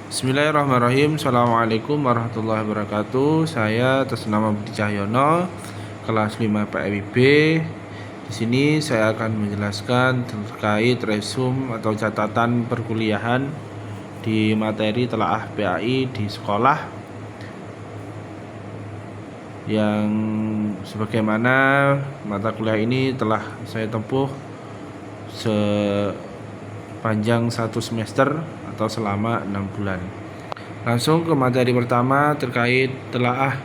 Bismillahirrahmanirrahim. Assalamualaikum warahmatullahi wabarakatuh. Saya atas nama Budi Cahyono, kelas 5 PIB. Di sini saya akan menjelaskan terkait resume atau catatan perkuliahan di materi telaah PAI di sekolah yang sebagaimana mata kuliah ini telah saya tempuh sepanjang 1 semester atau selama 6 bulan. Langsung ke materi pertama terkait telaah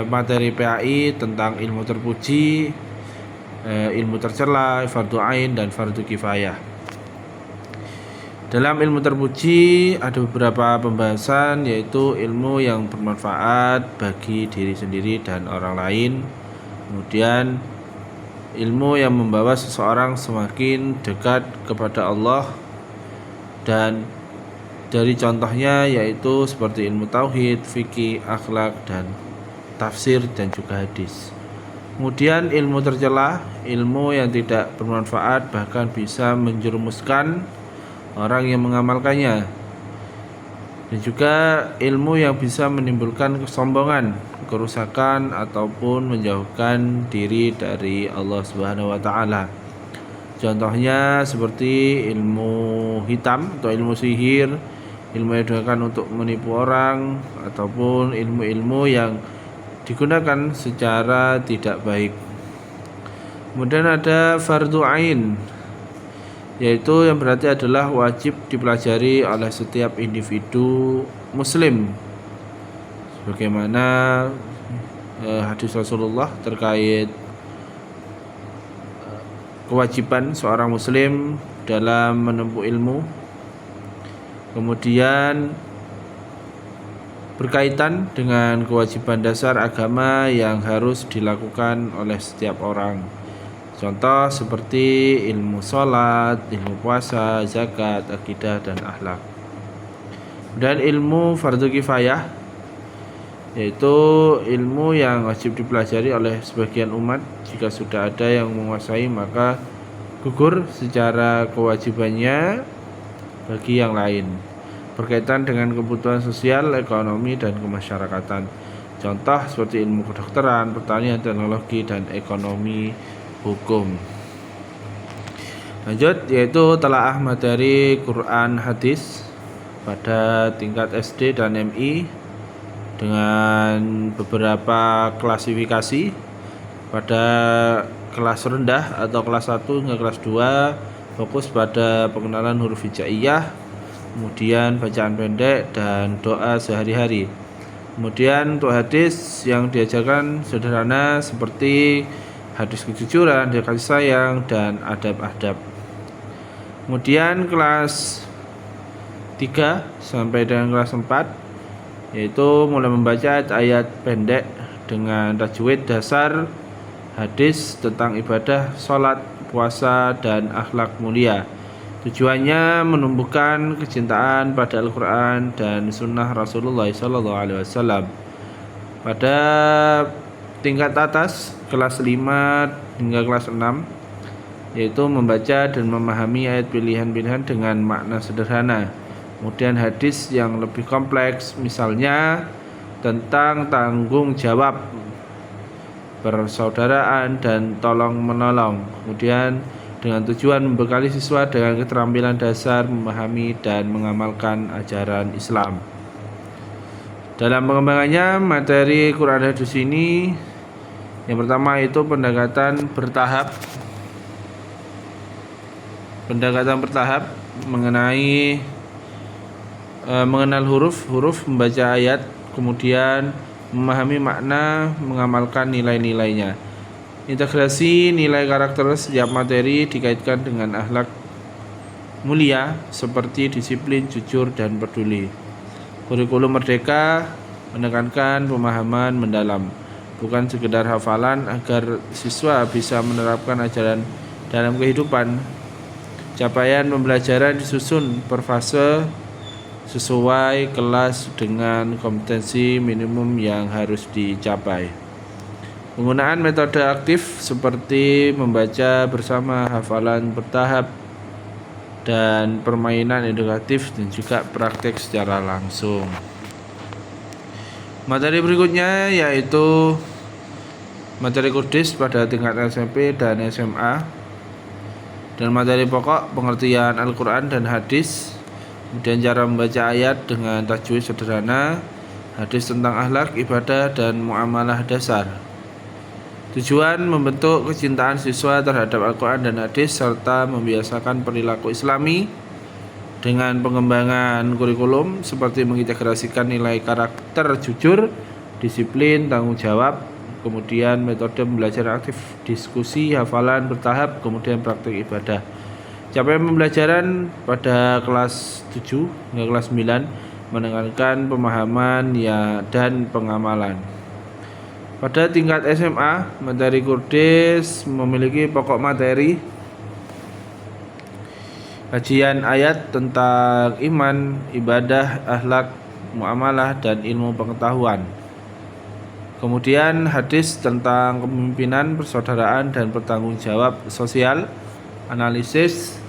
materi PAI tentang ilmu terpuji, ilmu tercela, fardu ain dan fardu kifayah. Dalam ilmu terpuji ada beberapa pembahasan, yaitu ilmu yang bermanfaat bagi diri sendiri dan orang lain. Kemudian ilmu yang membawa seseorang semakin dekat kepada Allah, dan dari contohnya yaitu seperti ilmu tauhid, fikih, akhlak, dan tafsir dan juga hadis. Kemudian ilmu tercela, ilmu yang tidak bermanfaat bahkan bisa menjerumuskan orang yang mengamalkannya, dan juga ilmu yang bisa menimbulkan kesombongan, kerusakan, ataupun menjauhkan diri dari Allah Subhanahu wa taala. Contohnya seperti ilmu hitam atau ilmu sihir, ilmu yang digunakan untuk menipu orang, ataupun ilmu-ilmu yang digunakan secara tidak baik. Kemudian ada fardu ain, yaitu yang berarti adalah wajib dipelajari oleh setiap individu muslim, sebagaimana hadis Rasulullah terkait kewajiban seorang muslim dalam menempuh ilmu. Kemudian berkaitan dengan kewajiban dasar agama yang harus dilakukan oleh setiap orang. Contoh seperti ilmu sholat, ilmu puasa, zakat, akidah, dan akhlak. Dan ilmu fardu kifayah, yaitu ilmu yang wajib dipelajari oleh sebagian umat. Jika sudah ada yang menguasai, maka gugur secara kewajibannya bagi yang lain, berkaitan dengan kebutuhan sosial, ekonomi, dan kemasyarakatan. Contoh seperti ilmu kedokteran, pertanian, teknologi, dan ekonomi hukum. Lanjut, yaitu telaah materi Quran hadis pada tingkat SD dan MI dengan beberapa klasifikasi. Pada kelas rendah atau kelas 1 hingga kelas 2 fokus pada pengenalan huruf hijaiyah, kemudian bacaan pendek dan doa sehari-hari. Kemudian untuk hadis yang diajarkan sederhana seperti hadis kejujuran, hadis kasih sayang, dan adab-adab. Kemudian kelas 3 sampai dengan kelas 4 yaitu mulai membaca ayat pendek dengan tajwid dasar, hadis tentang ibadah, sholat, puasa, dan akhlak mulia. Tujuannya menumbuhkan kecintaan pada Al-Quran dan Sunnah Rasulullah SAW. Pada tingkat atas kelas 5 hingga kelas 6 yaitu membaca dan memahami ayat pilihan-pilihan dengan makna sederhana. Kemudian hadis yang lebih kompleks, misalnya tentang tanggung jawab, persaudaraan, dan tolong menolong. Kemudian dengan tujuan membekali siswa dengan keterampilan dasar memahami dan mengamalkan ajaran Islam. Dalam pengembangannya materi Quran hadis ini, yang pertama itu pendekatan bertahap mengenai mengenal huruf, membaca ayat, kemudian memahami makna, mengamalkan nilai-nilainya. Integrasi nilai karakter setiap materi dikaitkan dengan akhlak mulia seperti disiplin, jujur, dan peduli. Kurikulum merdeka menekankan pemahaman mendalam, bukan sekedar hafalan, agar siswa bisa menerapkan ajaran dalam kehidupan. Capaian pembelajaran disusun per fase sesuai kelas dengan kompetensi minimum yang harus dicapai. Penggunaan metode aktif seperti membaca bersama, hafalan bertahap, dan permainan edukatif dan juga praktek secara langsung. Materi berikutnya yaitu materi kudis pada tingkat SMP dan SMA, dan materi pokok pengertian Al-Quran dan hadis, kemudian cara membaca ayat dengan tajwid sederhana, hadis tentang akhlak, ibadah, dan muamalah dasar. Tujuan membentuk kecintaan siswa terhadap Al-Quran dan hadis serta membiasakan perilaku Islami dengan pengembangan kurikulum seperti mengintegrasikan nilai karakter jujur, disiplin, tanggung jawab, kemudian metode pembelajaran aktif, diskusi, hafalan bertahap, kemudian praktik ibadah. Capaian pembelajaran pada kelas 7 hingga kelas 9 menekankan pemahaman dan pengamalan. Pada tingkat SMA, materi kudis memiliki pokok materi kajian ayat tentang iman, ibadah, akhlak, muamalah, dan ilmu pengetahuan. Kemudian hadis tentang kepemimpinan, persaudaraan, dan pertanggungjawab sosial, analisis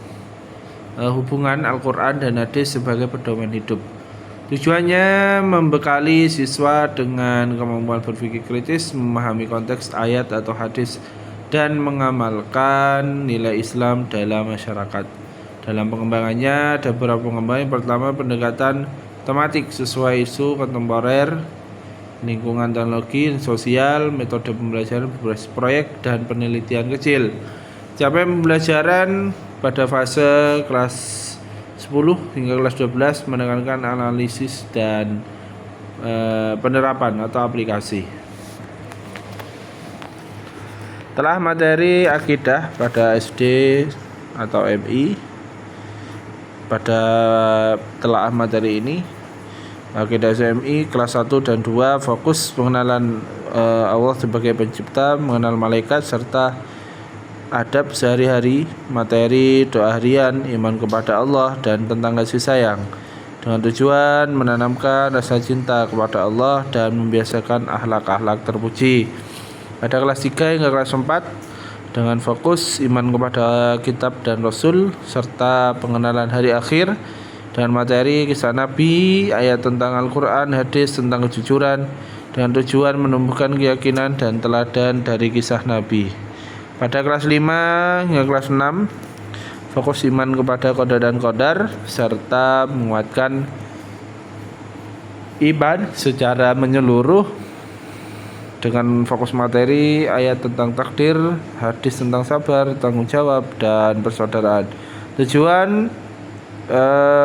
hubungan Al-Quran dan hadis sebagai pedoman hidup. Tujuannya membekali siswa dengan kemampuan berpikir kritis, memahami konteks ayat atau hadis, dan mengamalkan nilai Islam dalam masyarakat. Dalam pengembangannya ada beberapa pengembangan. Pertama, pendekatan tematik sesuai isu kontemporer, lingkungan teknologi, sosial, metode pembelajaran berbasis proyek, dan penelitian kecil. Capaian pembelajaran pada fase kelas 10 hingga kelas 12 menekankan analisis dan penerapan atau aplikasi. Telah materi akidah pada SD atau MI. Pada telaah materi ini, akidah SMI kelas 1 dan 2 fokus pengenalan Allah sebagai pencipta, mengenal malaikat, serta adab sehari-hari, materi doa harian, iman kepada Allah, dan tentang kasih sayang, dengan tujuan menanamkan rasa cinta kepada Allah dan membiasakan akhlak-akhlak terpuji. Pada kelas 3 hingga kelas 4 dengan fokus iman kepada kitab dan Rasul serta pengenalan hari akhir, dan materi kisah Nabi, ayat tentang Al-Quran, hadis tentang kejujuran, dengan tujuan menumbuhkan keyakinan dan teladan dari kisah Nabi. Pada kelas 5 hingga kelas 6 fokus iman kepada qada dan qadar serta menguatkan iman secara menyeluruh dengan fokus materi ayat tentang takdir, hadis tentang sabar, tanggung jawab, dan persaudaraan. Tujuan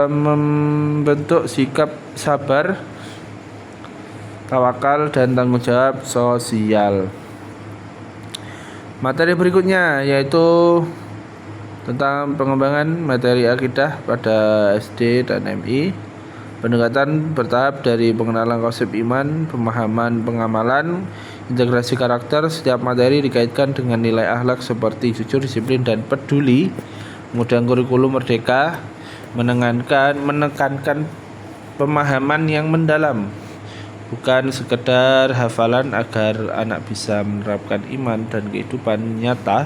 membentuk sikap sabar, tawakal, dan tanggung jawab sosial. Materi berikutnya yaitu tentang pengembangan materi akidah pada SD dan MI. Pendekatan bertahap dari pengenalan konsep iman, pemahaman pengamalan, integrasi karakter. Setiap materi dikaitkan dengan nilai akhlak seperti jujur, disiplin, dan peduli. Kemudian kurikulum merdeka menekankan pemahaman yang mendalam, bukan sekedar hafalan, agar anak bisa menerapkan iman dan kehidupan nyata.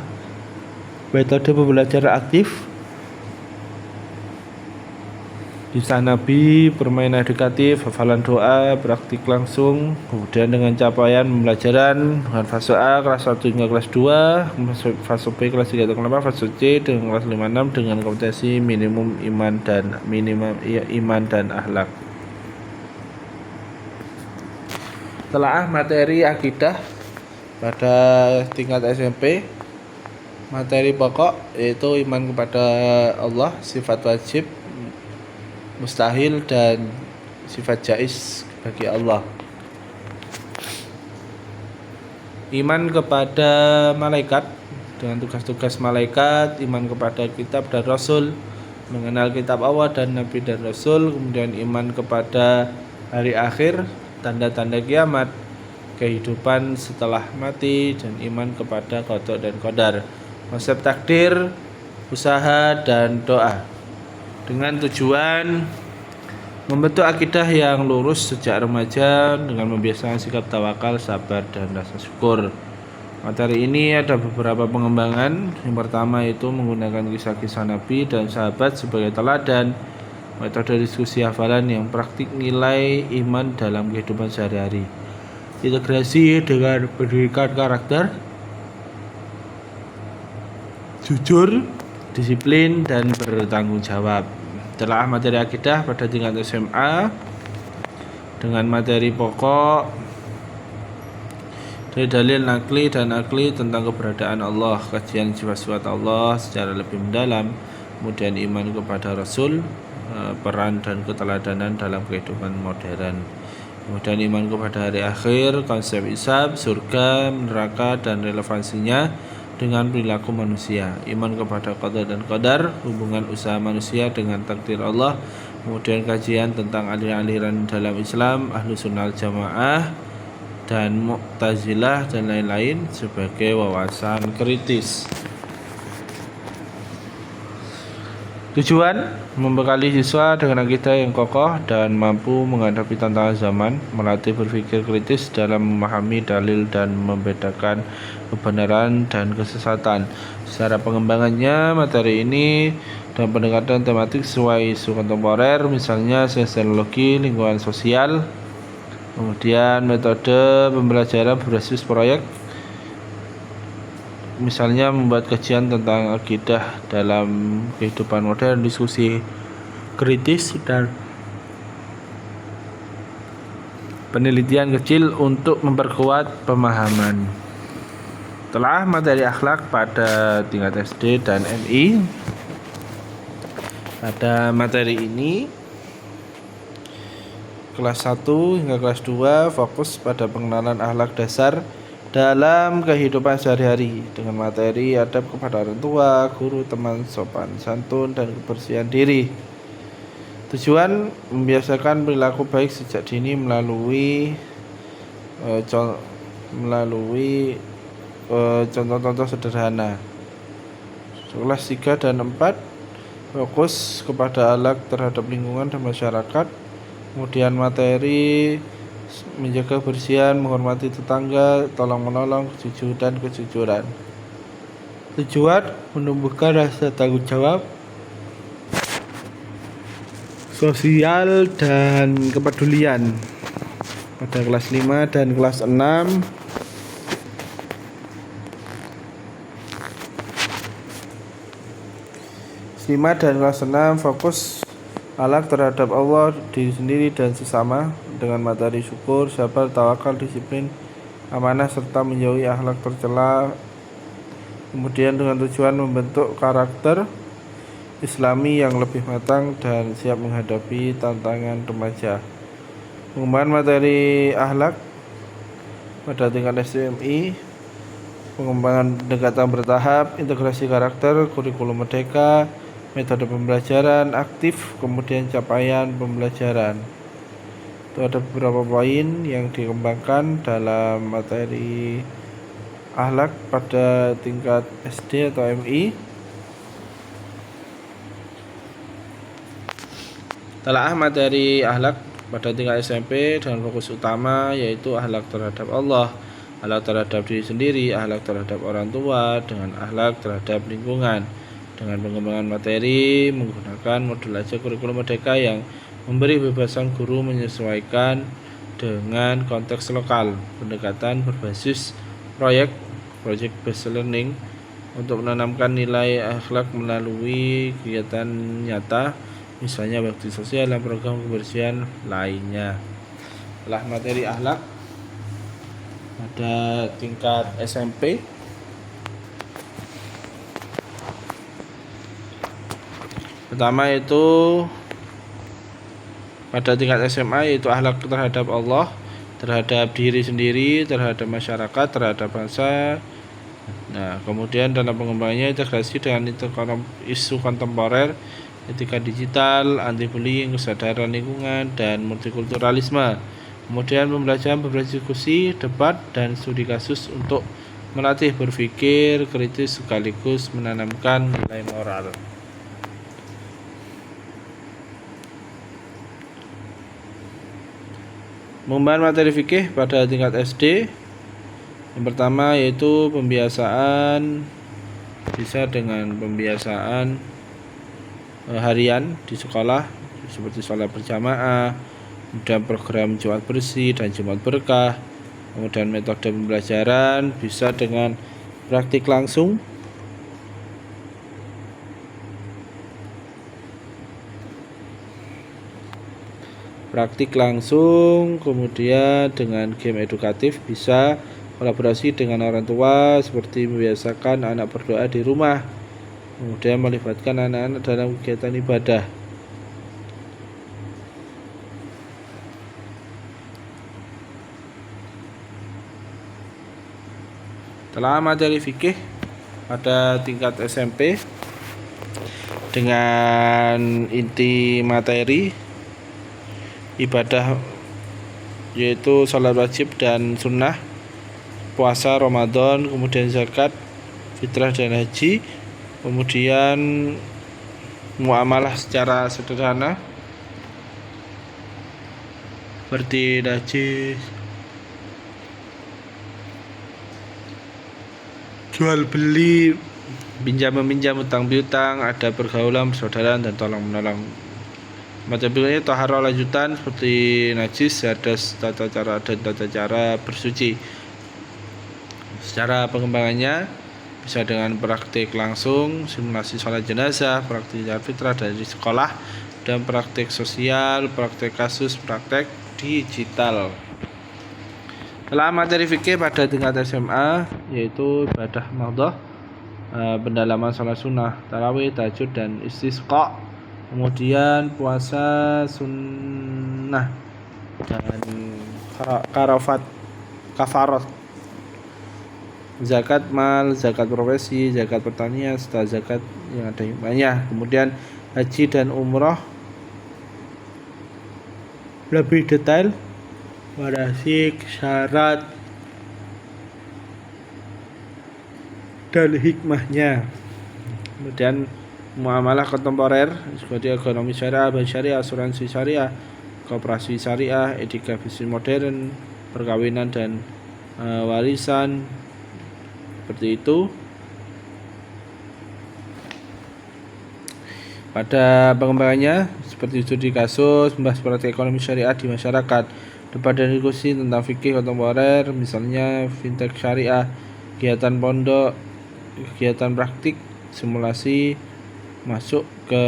Metode pembelajaran aktif, kisah Nabi, permainan edukatif, hafalan doa, praktik langsung. Kemudian dengan capaian pembelajaran dengan fase A kelas 1 hingga kelas 2, fase B kelas 3 hingga kelas 4, fase C dengan kelas 5-6 dengan kompetensi minimum iman dan akhlak. Telaah materi akidah pada tingkat SMP. Materi pokok yaitu iman kepada Allah, sifat wajib, mustahil, dan sifat jaiz bagi Allah. Iman kepada malaikat dengan tugas-tugas malaikat, iman kepada kitab dan Rasul, mengenal kitab Allah dan Nabi dan Rasul, kemudian iman kepada hari akhir, tanda-tanda kiamat, kehidupan setelah mati, dan iman kepada qada dan qadar, konsep takdir, usaha, dan doa, dengan tujuan membentuk akidah yang lurus sejak remaja dengan membiasakan sikap tawakal, sabar, dan rasa syukur. Materi ini ada beberapa pengembangan. Yang pertama itu menggunakan kisah-kisah Nabi dan sahabat sebagai teladan, metode diskusi hafalan yang praktik, nilai iman dalam kehidupan sehari-hari, integrasi dengan pendidikan karakter, jujur, disiplin, dan bertanggung jawab. Telah materi akidah pada tingkat SMA dengan materi pokok dari dalil nakli dan akli tentang keberadaan Allah, kajian sifat-sifat Allah secara lebih mendalam, kemudian iman kepada Rasul, peran dan keteladanan dalam kehidupan modern, kemudian iman kepada hari akhir, konsep hisab, surga, neraka dan relevansinya dengan perilaku manusia, iman kepada qada dan qadar, hubungan usaha manusia dengan takdir Allah, kemudian kajian tentang aliran-aliran dalam Islam, Ahlus Sunnah Jamaah dan Mu'tazilah dan lain-lain sebagai wawasan kritis. Tujuan membekali siswa dengan akidah yang kokoh dan mampu menghadapi tantangan zaman, melatih berpikir kritis dalam memahami dalil dan membedakan kebenaran dan kesesatan. Secara pengembangannya, materi ini dan pendekatan tematik sesuai isu kontemporer, misalnya sosiologi, lingkungan sosial. Kemudian metode pembelajaran berbasis proyek, misalnya membuat kajian tentang akidah dalam kehidupan modern, diskusi kritis, dan penelitian kecil untuk memperkuat pemahaman. Telah materi akhlak pada tingkat SD dan MI. Pada materi ini kelas 1 hingga kelas 2 fokus pada pengenalan akhlak dasar dalam kehidupan sehari-hari dengan materi adab kepada orang tua, guru, teman, sopan santun, dan kebersihan diri. Tujuan membiasakan perilaku baik sejak dini melalui contoh-contoh sederhana. Kelas 3 dan 4 fokus kepada akhlak terhadap lingkungan dan masyarakat. Kemudian materi menjaga kebersihan, menghormati tetangga, tolong-menolong, kejujuran. Tujuan menumbuhkan rasa tanggung jawab sosial dan kepedulian. Pada kelas 5 dan kelas 6 fokus akhlak terhadap Allah, diri sendiri dan sesama dengan materi syukur, sabar, tawakal, disiplin, amanah serta menjauhi akhlak tercela. Kemudian dengan tujuan membentuk karakter Islami yang lebih matang dan siap menghadapi tantangan remaja. Pengembangan materi akhlak pada tingkat SMI, pengembangan pendekatan bertahap, integrasi karakter, kurikulum merdeka, metode pembelajaran aktif, kemudian capaian pembelajaran. Itu ada beberapa poin yang dikembangkan dalam materi akhlak pada tingkat SD atau MI. Telah materi akhlak pada tingkat SMP dengan fokus utama yaitu akhlak terhadap Allah, akhlak terhadap diri sendiri, akhlak terhadap orang tua, dengan akhlak terhadap lingkungan. Dengan pengembangan materi menggunakan modul ajar kurikulum merdeka yang memberi bebasan guru menyesuaikan dengan konteks lokal, pendekatan berbasis project based learning untuk menanamkan nilai akhlak melalui kegiatan nyata, misalnya bakti sosial dan program kebersihan lainnya. Setelah materi akhlak pada tingkat SMP, pertama itu pada tingkat SMA yaitu akhlak terhadap Allah, terhadap diri sendiri, terhadap masyarakat, terhadap bangsa. Nah, kemudian dalam pengembangannya integrasi dengan isu kontemporer, etika digital, anti bullying, kesadaran lingkungan, dan multikulturalisme. Kemudian pembelajaran berbasis diskusi, debat, dan studi kasus untuk melatih berpikir kritis sekaligus menanamkan nilai moral. Pengembangan materi fikih pada tingkat SD Yang pertama yaitu pembiasaan, bisa dengan pembiasaan harian di sekolah seperti sholat berjamaah, kemudian program Jumat bersih dan Jumat berkah. Kemudian metode pembelajaran bisa dengan praktik langsung, kemudian dengan game edukatif, bisa kolaborasi dengan orang tua seperti membiasakan anak berdoa di rumah, kemudian melibatkan anak-anak dalam kegiatan ibadah. Telah materi fikih pada tingkat SMP dengan inti materi ibadah yaitu salat wajib dan sunnah, puasa Ramadan, kemudian zakat, fitrah dan haji, kemudian muamalah secara sederhana seperti najis, jual beli, pinjam meminjam, utang piutang, ada pergaulan, persaudaraan dan tolong menolong. Materi berikutnya taharah lanjutan seperti najis, hadas, tata cara dan tata cara bersuci. Secara pengembangannya bisa dengan praktik langsung, simulasi sholat jenazah, praktik fitrah dari sekolah, dan praktik sosial, praktik kasus, praktik digital. Telah materi fikih pada tingkat SMA yaitu ibadah mardhah, pendalaman sholat sunnah, tarawih, tahajud dan istisqa, kemudian puasa sunnah dan kafarat, zakat mal, zakat profesi, zakat pertanian, serta zakat yang ada hikmahnya. Kemudian haji dan umroh lebih detail, manasik, syarat dan hikmahnya. Kemudian muamalah kontemporer seperti ekonomi syariah, bank syariah, asuransi syariah, koperasi syariah, etika bisnis modern, perkawinan dan warisan, seperti itu. Pada pengembangannya seperti studi kasus, membahas praktik ekonomi syariah di masyarakat, debat dan diskusi tentang fikih kontemporer, misalnya fintech syariah, kegiatan pondok, kegiatan praktik, simulasi masuk ke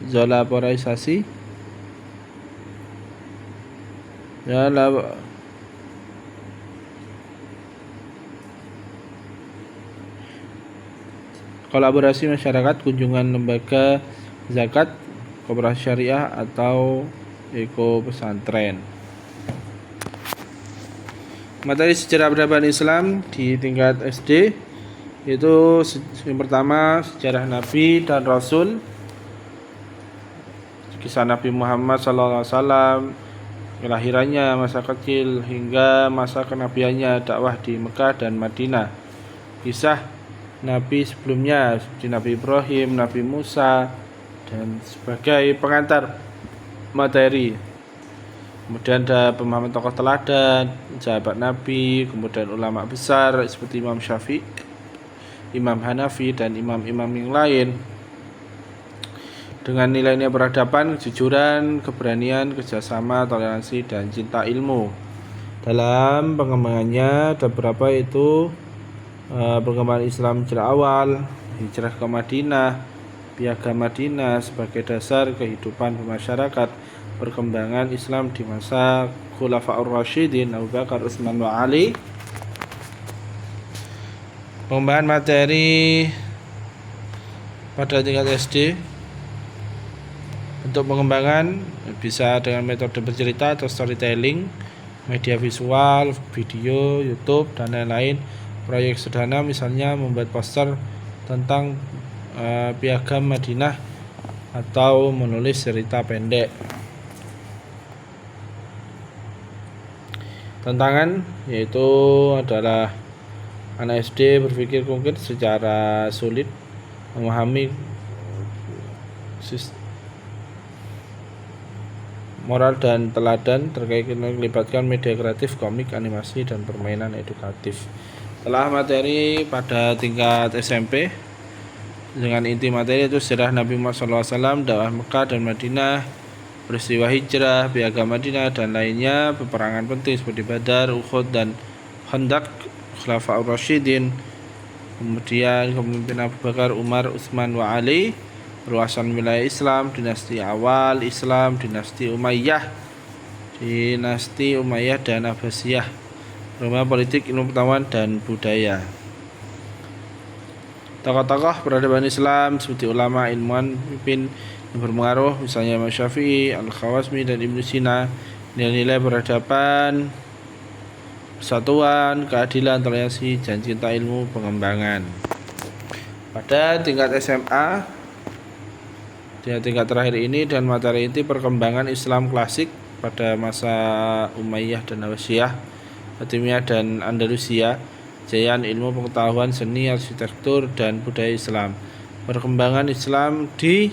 zona polarisasi, kolaborasi masyarakat, kunjungan lembaga zakat, koperasi syariah atau eko pesantren. Materi sejarah peradaban Islam di tingkat SD yaitu yang pertama sejarah Nabi dan Rasul, kisah Nabi Muhammad SAW, kelahirannya, masa kecil hingga masa kenabiannya, dakwah di Mekah dan Madinah, kisah Nabi sebelumnya seperti Nabi Ibrahim, Nabi Musa dan sebagai pengantar materi. Kemudian ada pemahaman tokoh teladan, sahabat Nabi, kemudian ulama besar seperti Imam Syafi'i, Imam Hanafi dan imam-imam yang lain, dengan nilai-nilai peradaban, kejujuran, keberanian, kerjasama, toleransi dan cinta ilmu. Dalam pengembangannya ada beberapa itu perkembangan Islam hijrah awal, hijrah ke Madinah, piagam Madinah sebagai dasar kehidupan masyarakat, perkembangan Islam di masa Khulafaur Rasyidin Abu Bakar, Utsman wa Ali. Pengembangan materi pada tingkat SD. Untuk pengembangan bisa dengan metode bercerita atau storytelling, media visual, video, YouTube dan lain-lain. Proyek sederhana misalnya membuat poster tentang piagam Madinah atau menulis cerita pendek. Tantangan yaitu adalah anak SD berpikir konkret secara sulit, moral dan teladan terkait melibatkan media kreatif, komik, animasi, dan permainan edukatif. Telah materi pada tingkat SMP dengan inti materi itu sejarah Nabi Muhammad SAW, dakwah Mekah dan Madinah, peristiwa hijrah, piagam Madinah dan lainnya, peperangan penting seperti Badar, Uhud dan Khandaq, Khulafaur Rasyidin, kemudian kepemimpinan Abu Bakar, Umar, Utsman wa Ali, perluasan wilayah Islam, dinasti awal Islam, dinasti Umayyah dan Abbasiyah, Roma, politik, ilmu pengetahuan dan budaya. Tokoh-tokoh peradaban Islam seperti ulama, ilmuwan, pemimpin yang berpengaruh, misalnya Imam Syafi'i, Al-Khawazmi dan Ibnu Sina. Nilai-nilai peradaban, persatuan, keadilan, toleransi, dan cinta ilmu pengembangan. Pada tingkat SMA, tingkat terakhir ini dan materi inti perkembangan Islam klasik pada masa Umayyah dan Abbasiyah, Fatimiyah dan Andalusia, kejayaan ilmu pengetahuan, seni, arsitektur, dan budaya Islam. Perkembangan Islam di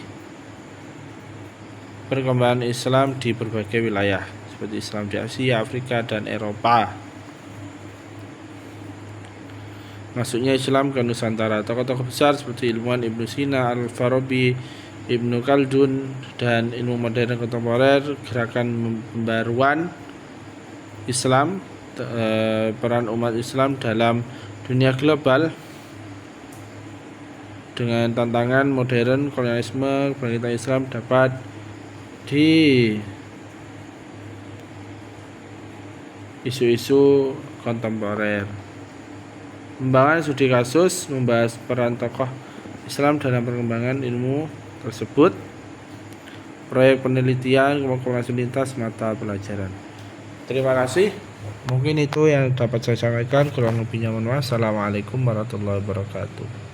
berbagai wilayah seperti Islam di Asia, Afrika, dan Eropa. Masuknya Islam ke Nusantara. Tokoh-tokoh besar seperti ilmuwan Ibnu Sina, Al-Farabi, Ibnu Khaldun, dan ilmu modern kontemporer, gerakan pembaruan Islam, peran umat Islam dalam dunia global dengan tantangan modern, kolonialisme, kebangkitan Islam dapat di isu-isu kontemporer. Pengembangan studi kasus membahas peran tokoh Islam dalam perkembangan ilmu tersebut. Proyek penelitian kalkulasi lintas mata pelajaran. Terima kasih. Mungkin itu yang dapat saya sampaikan. Kurang lebihnya mohon maaf. Assalamualaikum warahmatullahi wabarakatuh.